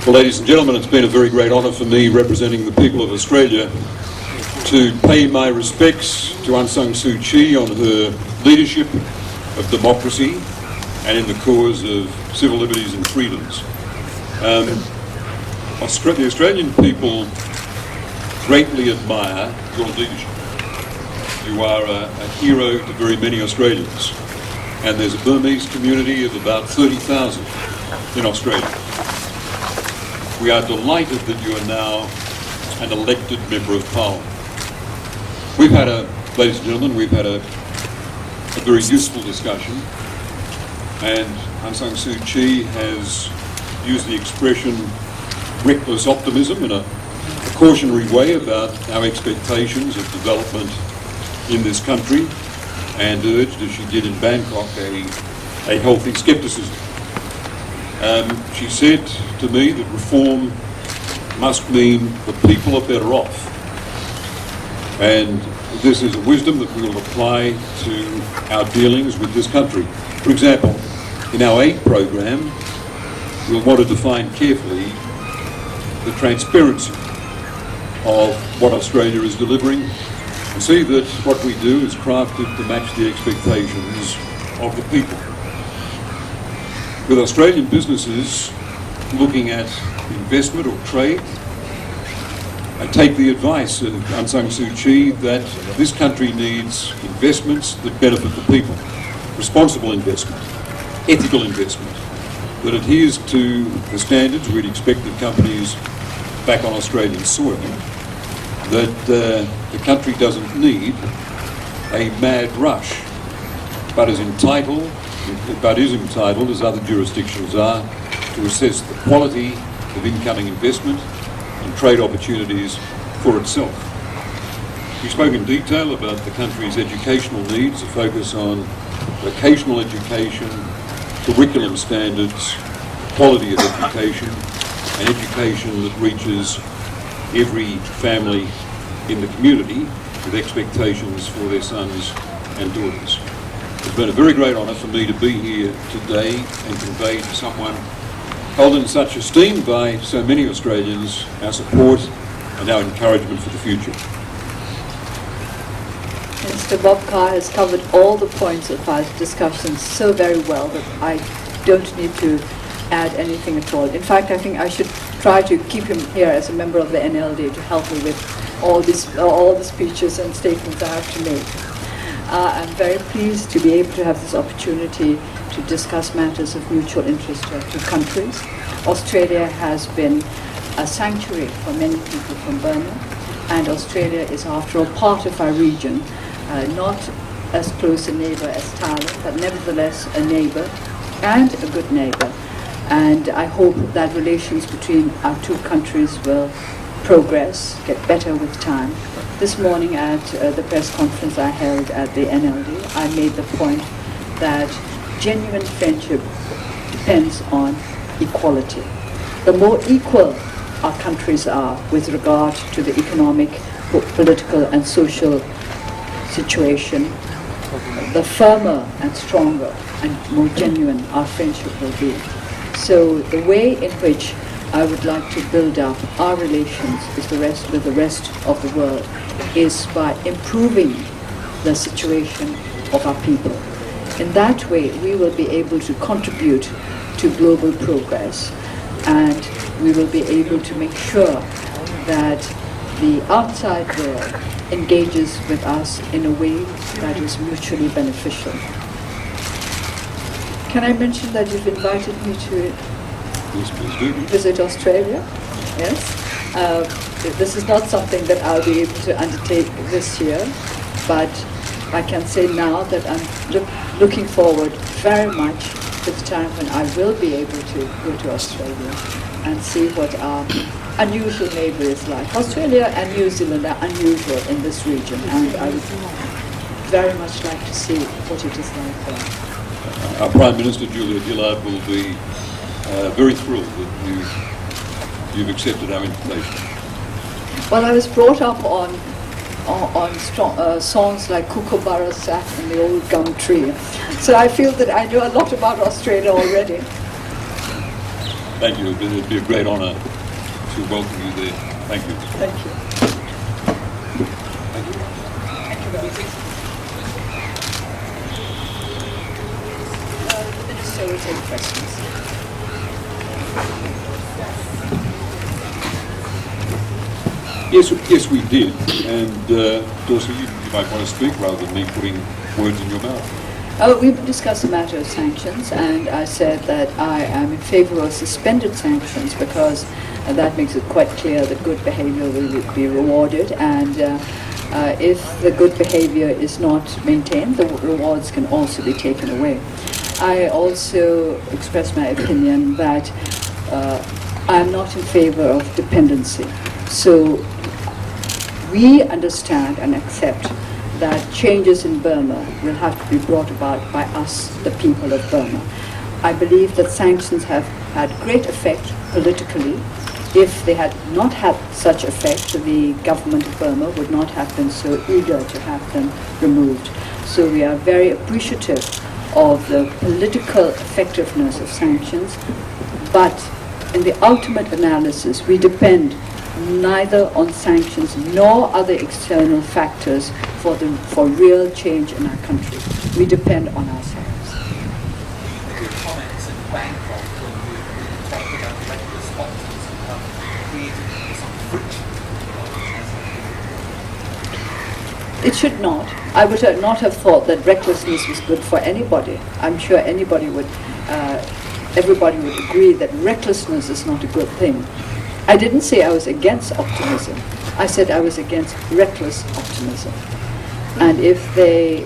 Well, ladies and gentlemen, it's been a very great honour for me, representing the people of Australia, to pay my respects to Aung San Suu Kyi on her leadership of democracy and in the cause of civil liberties and freedoms. The Australian people greatly admire your leadership. You are a hero to very many Australians, and there's a Burmese community of about 30,000 in Australia. We are delighted that you are now an elected Member of Parliament. Ladies and gentlemen, we've had a very useful discussion, and Aung San Suu Kyi has used the expression reckless optimism in a cautionary way about our expectations of development in this country, and urged, as she did in Bangkok, a healthy scepticism. She said to me that reform must mean the people are better off, and this is a wisdom that we will apply to our dealings with this country. For example, in our aid program, we'll want to define carefully the transparency of what Australia is delivering, and see that what we do is crafted to match the expectations of the people. With Australian businesses looking at investment or trade, I take the advice of Aung San Suu Kyi that this country needs investments that benefit the people, responsible investment, ethical investment, that adheres to the standards we'd expect of companies back on Australian soil, that the country doesn't need a mad rush, but is entitled, as other jurisdictions are, to assess the quality of incoming investment and trade opportunities for itself. We spoke in detail about the country's educational needs, a focus on vocational education, curriculum standards, quality of education, and education that reaches every family in the community with expectations for their sons and daughters. It's been a very great honour for me to be here today and convey to someone held in such esteem by so many Australians our support and our encouragement for the future. Mr. Bob Carr has covered all the points of our discussion so very well that I don't need to add anything at all. In fact, I think I should try to keep him here as a member of the NLD to help me with all the speeches and statements I have to make. I'm very pleased to be able to have this opportunity to discuss matters of mutual interest to our two countries. Australia has been a sanctuary for many people from Burma, and Australia is, after all, part of our region, not as close a neighbour as Thailand, but nevertheless a neighbour and a good neighbour. And I hope that relations between our two countries will progress, get better with time. This morning at the press conference I held at the NLD, I made the point that genuine friendship depends on equality. The more equal our countries are with regard to the economic, political and social situation, the firmer and stronger and more genuine our friendship will be. So the way in which I would like to build up our relations with the rest of the world is by improving the situation of our people. In that way, we will be able to contribute to global progress, and we will be able to make sure that the outside world engages with us in a way that is mutually beneficial. Can I mention that you've invited me to visit Australia? Yes. This is not something that I'll be able to undertake this year, but I can say now that I'm looking forward very much to the time when I will be able to go to Australia and see what our unusual neighbour is like. Australia and New Zealand are unusual in this region, and I would very much like to see what it is like there. Our Prime Minister, Julia Gillard, will be very thrilled that you've accepted our invitation. Well, I was brought up on songs like Kookaburra sat in the old gum tree. So I feel that I know a lot about Australia already. Thank you. It'd be a great honour to welcome you there. Thank you. Thank you. Thank you. The Minister will take questions. Yes, we did. And Dorsey, you might want to speak rather than me putting words in your mouth. We've discussed the matter of sanctions, and I said that I am in favor of suspended sanctions because that makes it quite clear that good behavior will be rewarded, and if the good behavior is not maintained, the rewards can also be taken away. I also expressed my opinion that I am not in favor of dependency. So we understand and accept that changes in Burma will have to be brought about by us, the people of Burma. I believe that sanctions have had great effect politically. If they had not had such effect, the government of Burma would not have been so eager to have them removed. So we are very appreciative of the political effectiveness of sanctions, but in the ultimate analysis, we depend neither on sanctions nor other external factors for real change in our country. We depend on ourselves. Your comments in Bangkok when you talked about reckless optimism created some friction. It should not. I would not have thought that recklessness was good for anybody. I'm sure everybody would agree that recklessness is not a good thing. I didn't say I was against optimism. I said I was against reckless optimism. And if they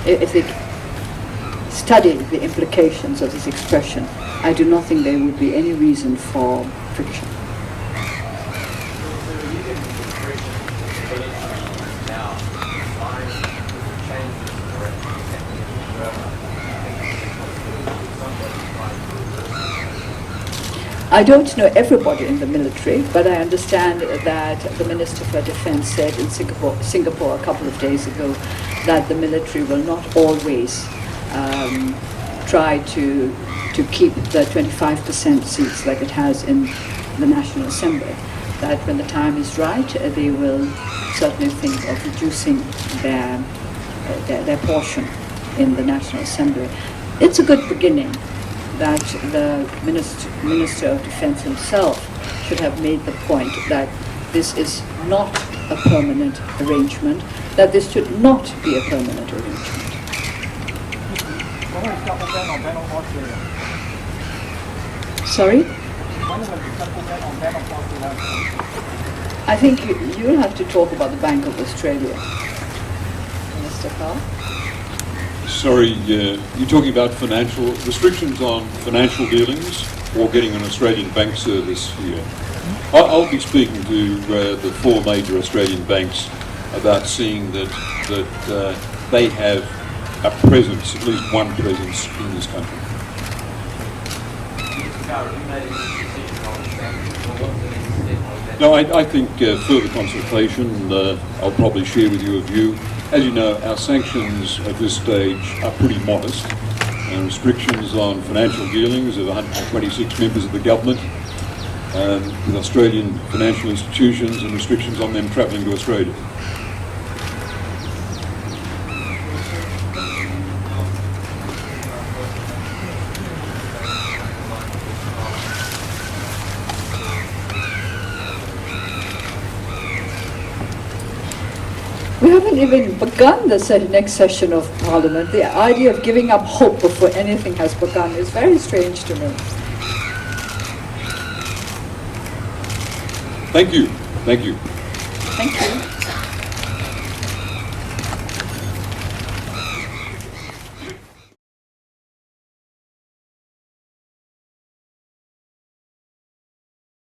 if they study the implications of this expression, I do not think there would be any reason for friction. I don't know everybody in the military, but I understand that the Minister for Defense said in Singapore a couple of days ago that the military will not always try to keep the 25% seats like it has in the National Assembly. That when the time is right, they will certainly think of reducing their portion in the National Assembly. It's a good beginning that the Minister of Defense himself should have made the point that this is not a permanent arrangement, that this should not be a permanent arrangement. Sorry? I think you'll have to talk about the Bank of Australia. Mr. Carr? Sorry, you're talking about financial restrictions on financial dealings or getting an Australian bank service here. I'll be speaking to the four major Australian banks about seeing that they have a presence, at least one presence in this country. No, I think further consultation, I'll probably share with you a view. As you know, our sanctions at this stage are pretty modest. Restrictions on financial dealings of 126 members of the government with Australian financial institutions and restrictions on them travelling to Australia. We haven't even begun the next session of Parliament. The idea of giving up hope before anything has begun is very strange to me. Thank you. Thank you. Thank you.